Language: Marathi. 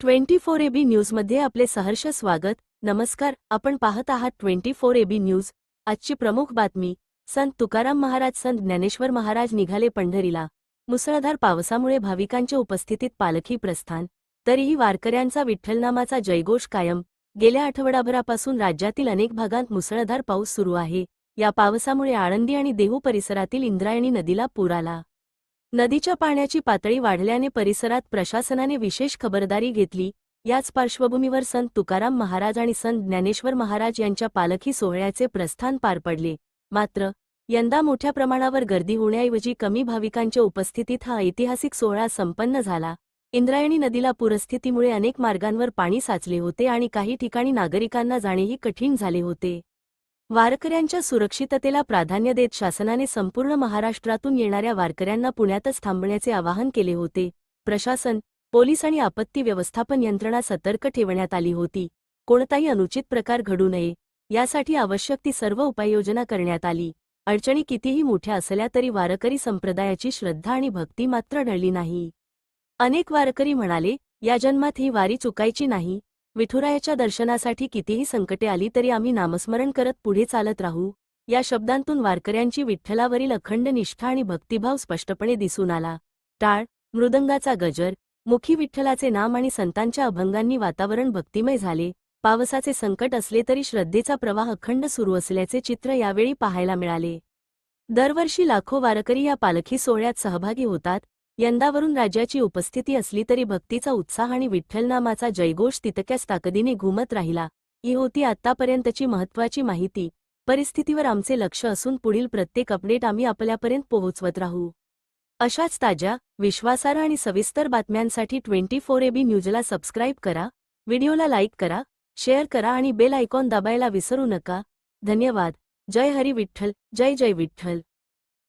24 AB न्यूजमध्ये आपले सहर्ष स्वागत। नमस्कार, आपण पाहत आहात 24 AB न्यूज। आजची प्रमुख बातमी, संत तुकाराम महाराज संत ज्ञानेश्वर महाराज निघाले पंढरीला। मुसळधार पावसामुळे भाविकांच्या उपस्थितीत पालखी प्रस्थान, तरीही वारकऱ्यांचा विठ्ठलनामाचा जयघोष कायम। गेल्या आठवडाभरापासून राज्यातील अनेक भागांत मुसळधार पाऊस सुरू आहे। या पावसामुळे आळंदी आणि देहू परिसरातील इंद्रायणी नदीला पूर आला। नदीच्या पाण्याची पातळी वाढल्याने परिसरात प्रशासनाने विशेष खबरदारी घेतली। याच पार्श्वभूमीवर संत तुकाराम महाराज आणि संत ज्ञानेश्वर महाराज यांच्या पालखी सोहळ्याचे प्रस्थान पार पडले। मात्र यंदा मोठ्या प्रमाणावर गर्दी होण्याऐवजी कमी भाविकांच्या उपस्थितीत हा ऐतिहासिक सोहळा संपन्न झाला। इंद्रायणी नदीला पूरस्थितीमुळे अनेक मार्गांवर पाणी साचले होते आणि काही ठिकाणी नागरिकांना जाणेही कठीण झाले होते। वारकऱ्यांच्या सुरक्षिततेला प्राधान्य देत शासनाने संपूर्ण महाराष्ट्रातून येणाऱ्या वारकऱ्यांना पुण्यातच थांबण्याचे आवाहन केले होते। प्रशासन, पोलीस आणि आपत्ती व्यवस्थापन यंत्रणा सतर्क ठेवण्यात आली होती। कोणताही अनुचित प्रकार घडू नये यासाठी आवश्यक ती सर्व उपाययोजना करण्यात आली। अडचणी कितीही मोठ्या असल्या तरी वारकरी संप्रदायाची श्रद्धा आणि भक्ती मात्र ढळली नाही। अनेक वारकरी म्हणाले, या जन्मात ही वारी चुकायची नाही। विठुरायाच्या दर्शनासाठी कितीही संकटे आली तरी आम्ही नामस्मरण करत पुढे चालत राहू। या शब्दांतून वारकऱ्यांची विठ्ठलावरील अखंड निष्ठा आणि भक्तिभाव स्पष्टपणे दिसून आला। टाळ, मृदंगाचा गजर, मुखी विठ्ठलाचे नाम आणि संतांच्या अभंगांनी वातावरण भक्तिमय झाले। पावसाचे संकट असले तरी श्रद्धेचा प्रवाह अखंड सुरू असल्याचे चित्र यावेळी पाहायला मिळाले। दरवर्षी लाखो वारकरी या पालखी सोहळ्यात सहभागी होतात। यंदावरून राज्याची उपस्थिती असली तरी भक्तीचा उत्साह आणि विठ्ठलनामाचा जयघोष तितक्याच ताकदीने घुमत राहिला। ही होती आतापर्यंतची महत्त्वाची माहिती। परिस्थितीवर आमचे लक्ष असून पुढील प्रत्येक अपडेट आम्ही आपल्यापर्यंत पोहोचवत राहू। अशाच ताज्या, विश्वासार्ह आणि सविस्तर बातम्यांसाठी 24 AB न्यूजला सबस्क्राईब करा, व्हिडिओला लाईक करा, शेअर करा आणि बेल आयकॉन दाबायला विसरू नका। धन्यवाद। जय हरी विठ्ठल, जय जय विठ्ठल।